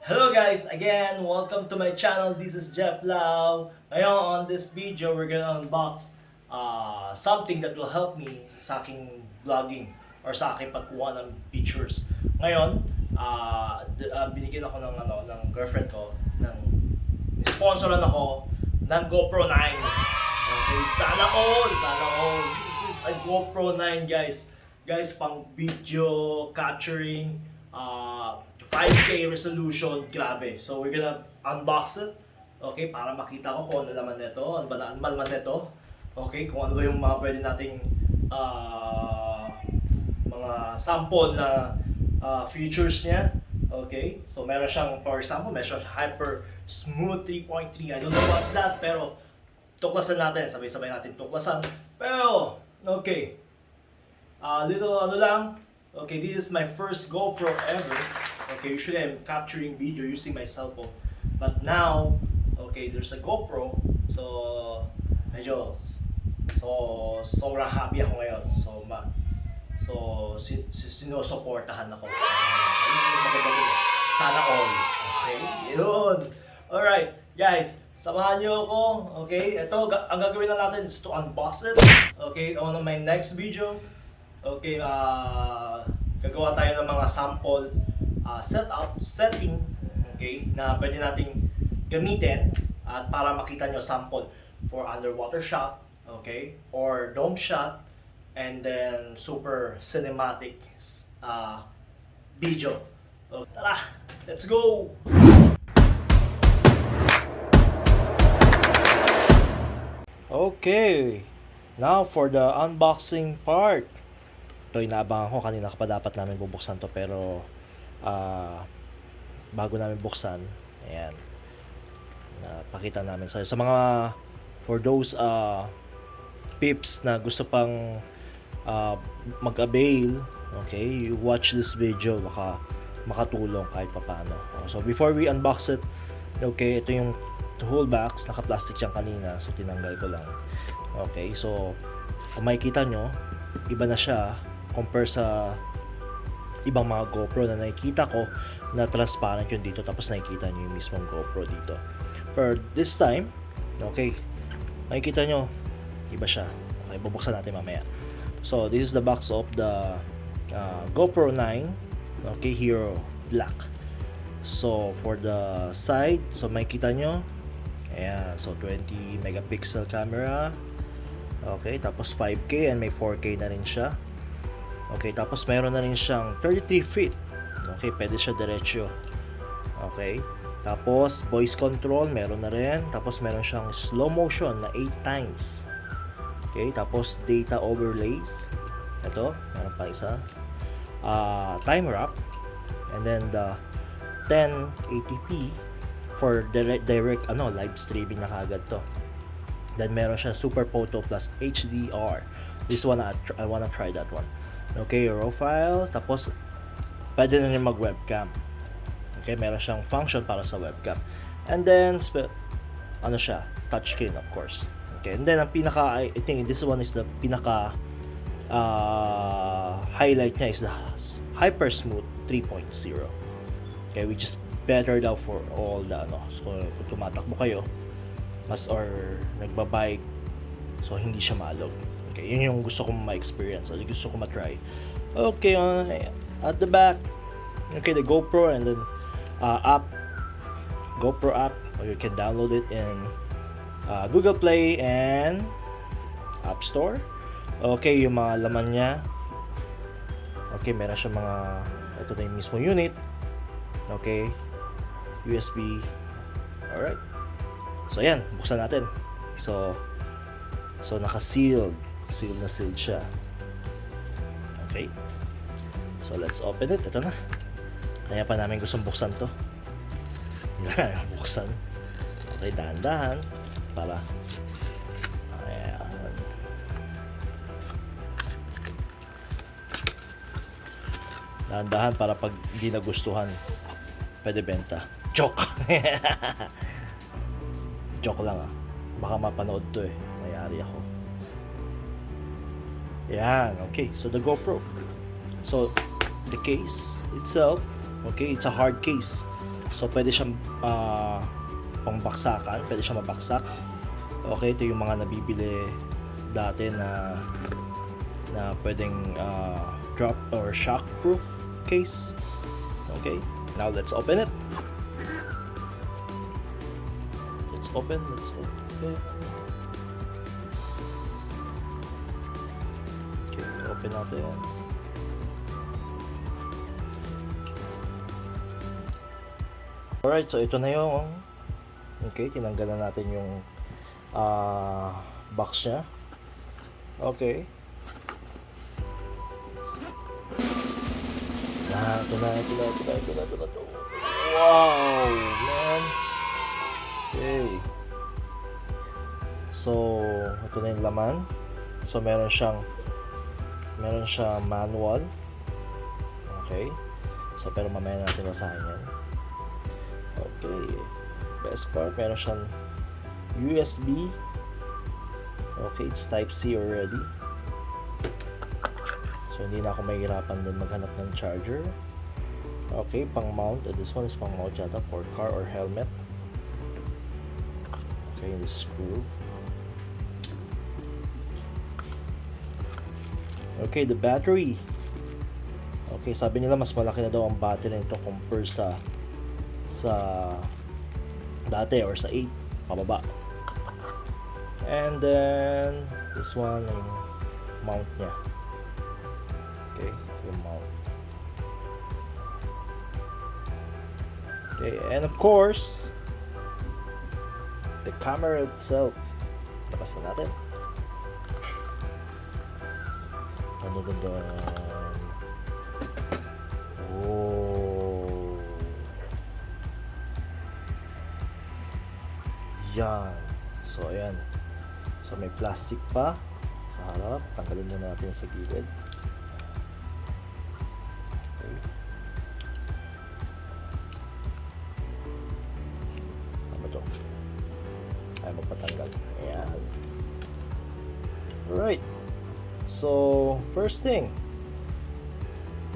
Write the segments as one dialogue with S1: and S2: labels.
S1: Hello guys, again, welcome to my channel. This is Jefflao. Ngayon, on this video, we're gonna unbox something that will help me sa aking vlogging or sa aking pagkuha ng pictures. Ngayon, binigyan ako ng girlfriend ko, sponsoran ako ng GoPro 9. Okay, sana all. This is a GoPro 9 guys. Guys, pang video capturing, 5K resolution, grabe. So we're gonna unbox it, okay, para makita ko kung ano laman nito, ano ba naman nito, okay, kung ano ba yung mga pwede nating mga sample na features niya, okay. So meron siyang, for example, meron siyang Hyper Smooth 3.3, I don't know what's that, pero tuklasan natin, sabay-sabay natin tuklasan, pero, okay, little ano lang, okay, this is my first GoPro ever. Okay, usually I'm capturing video using my cell phone. But now, okay, there's a GoPro. So, sobrang happy ako ngayon. Sinusuportahan ako. Sana all. Okay, yun. Alright, guys, samahan nyo ako. Okay, ito, ang gagawin lang natin is to unbox it. Okay, on my next video. Okay, gagawa tayo ng mga sample setting, okay, na pwede nating gamitin at para makita nyo sample for underwater shot, okay, or dome shot, and then super cinematic video. So, tara, let's go! Okay, now for the unboxing part. Ito, inaabangan ko, kanina pa dapat namin bubuksan to, pero bago namin buksan, ayan, pakita namin sa mga, for those peeps na gusto pang mag-avail, okay, you watch this video, baka makatulong kahit papaano. So before we unbox it, okay, ito yung whole box, naka-plastic yan kanina, so tinanggal ko lang. Okay, so kung makikita nyo, iba na siya compare sa ibang mga GoPro na nakikita ko na transparent yun dito, tapos nakikita nyo yung mismong GoPro dito. But this time, okay, makikita nyo, iba siya. Okay, bubuksan natin mamaya. So this is the box of the GoPro 9, okay, Hero Black. So for the side, so makikita nyo, ayan, so 20 megapixel camera, okay, tapos 5K and may 4K na rin siya. Okay, tapos meron na rin siyang 33 feet. Okay, pwede siya diretso. Okay, tapos voice control meron na rin. Tapos meron siyang slow motion na 8 times. Okay, tapos data overlays. Ito, meron pa isa. Time wrap. And then the 1080p for direct live streaming na kagad to. Then meron siyang Super Photo plus HDR. This one I wanna try that one. Okay, raw file, tapos pwede na rin mag webcam. Okay, meron siyang function para sa webcam. And then ano siya, touchscreen of course. Okay, and then ang pinaka, I think this one is the pinaka highlight niya is the Hyper Smooth 3.0. Okay, which is better daw for all the so kung tumatakbo kayo or nagbabike, so hindi siya malog. Okay, yun yung gusto kong ma-experience, gusto ko ma-try. Okay, at the back, okay, the GoPro and then GoPro app, or you can download it in Google Play and App Store. Okay, yung mga laman niya. Okay, meron siya ito na yung mismo unit. Okay, USB. Alright. So, ayan, buksan natin. So naka-sealed. Sealed siya. Okay. So, let's open it. Ito na. Kaya pa namin gustong buksan to. Hindi na buksan. Okay, dahan-dahan. Para. Ayan. Dahan-dahan para pag hindi nagustuhan, pwede benta. Joke! Joke lang Baka mapanood to Mayari ako. Yan, okay. So the GoPro. So the case itself, okay, it's a hard case. So pwede siyang pangbaksakan, pwede siyang mabaksak. Okay, ito yung mga nabibili dati na pwedeng drop or shock proof case. Okay, now let's open it. Let's open. Okay, open natin. Alright, so ito na yung okay, tinanggalan natin yung box niya. Okay. Ito na. Wow, man. Okay. So, ito na yung laman. So, meron siyang manual. Okay. So, pero mamaya natin basahin yan. Okay. Best part, meron siyang USB. Okay, it's type C already. So, hindi na ako mahihirapan din maghanap ng charger. Okay, pang mount. This one is pang mount yata for car or helmet. Okay, the screw. Okay, the battery. Okay, sabi nila mas malaki na daw ang battery nito compare sa dati or sa 8 pababa. And then this one yung mount niya. Okay, yung mount. Okay, and of course the camera itself. Labas na natin. Ano doon? Oh. Yan. So, ayan. So, may plastic pa sa harap. Tanggalin na natin sa gilid. Okay. Ano to? Ay, magpatanggal. Ayan. Alright. So, first thing.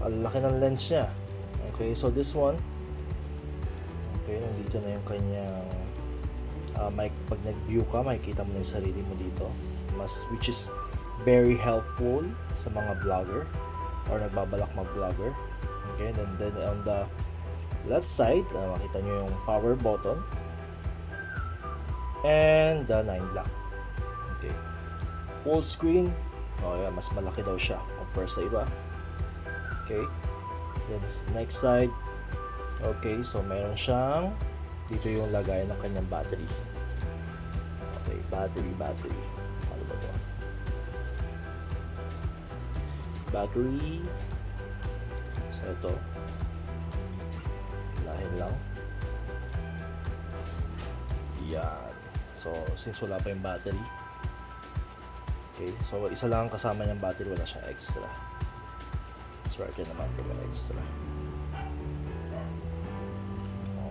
S1: Ang laki ng lens niya. Okay, so this one. Okay, nandito na yung kanyang pag nag-view ka, makikita mo na yung sarili mo dito. Which is very helpful sa mga vlogger or nagbabalak mag-vlogger. Okay, then on the left side, makita nyo yung power button and the 9 block. Okay, full screen. Oh yeah, mas malaki daw siya compare sa iba. Okay, then next side. Okay, so meron siyang dito yung lagayan ng kanyang battery. Okay, battery. Ano ba ito? Battery. So ito. Lahin lang. Yan. So, since wala pa yung battery. Okay, so isa lang kasama niyang battery, wala siyang extra. Swerte naman kung may extra.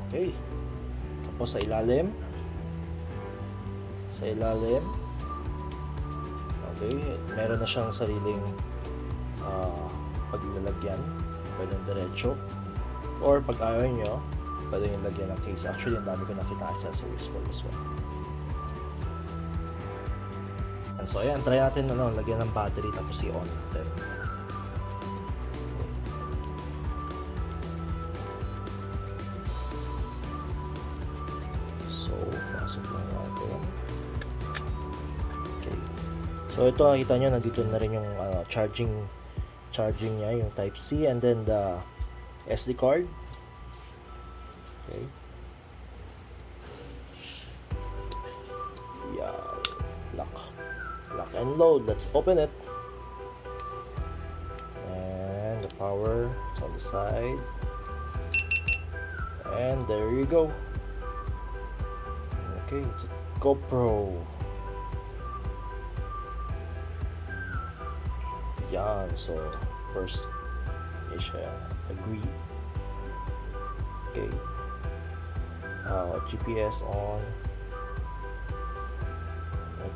S1: Okay. Tapos sa ilalim. Okay, meron na siyang sariling paglalagyan. Pwedeng diretso. Or pag ayaw nyo, pwede yung lagyan ng case. Actually, ang dami ko nakita accessories for this one. So ayan, try natin lagyan ng battery tapos i-on natin. So, pasok lang natin. Okay. So ito, nakita nyo, nandito na rin yung charging niya, yung type C, and then the SD card. Okay. Yeah. Lock and load. Let's open it. And the power is on the side. And there you go. Okay, it's a GoPro. Yan. So first is agree. Okay. GPS on.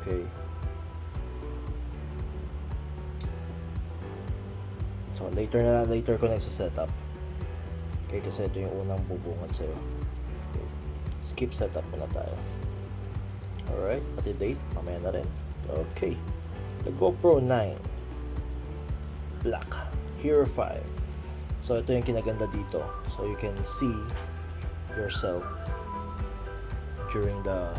S1: Okay. So later ko na isa-set up. Okay, kasi ito yung unang bubungad sa'yo. Okay. Skip setup muna tayo. Alright, pati date, mamaya na rin. Okay, the GoPro 9 Black Hero 5. So ito yung kinaganda dito. So you can see yourself during the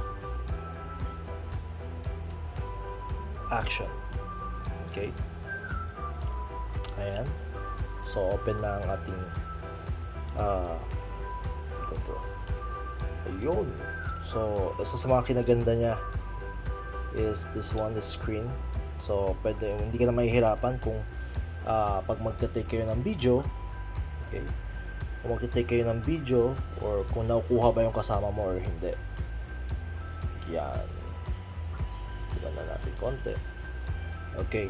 S1: action. Okay. Ayan. So open na ang ating GoPro. Ayun. So isa sa mga kinaganda niya is this one, the screen. So pwede, hindi ka na mahihirapan kung pag magte-take kayo ng video. Okay. Kung magte-take kayo ng video or kung nakukuha ba yung kasama mo or hindi. Yan. Iba na natin konti. Okay.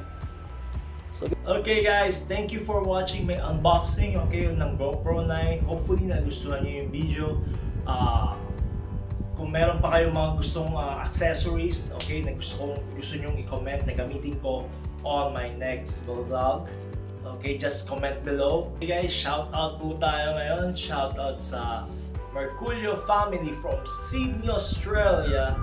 S1: So, okay guys, thank you for watching my unboxing, okay, ng GoPro 9. Hopefully nagustuhan niyo yung video. Kung meron pa kayong mga gustong accessories, okay, na gusto nyong i-comment na gamitin ko on my next vlog. Okay, just comment below. Okay guys, shout out po tayo ngayon. Shout out sa Merculio family from Sydney, Australia.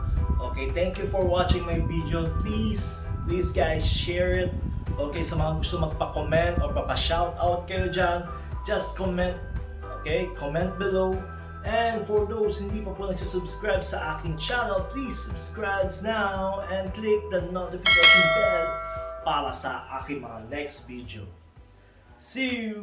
S1: Okay, thank you for watching my video. Please guys, share it. Okay, sa mga gusto magpa-comment or papa-shout out kayo dyan, just comment. Okay, comment below. And for those hindi pa po nagsasubscribe sa aking channel, please subscribe now and click the notification bell para sa aking mga next video. See you!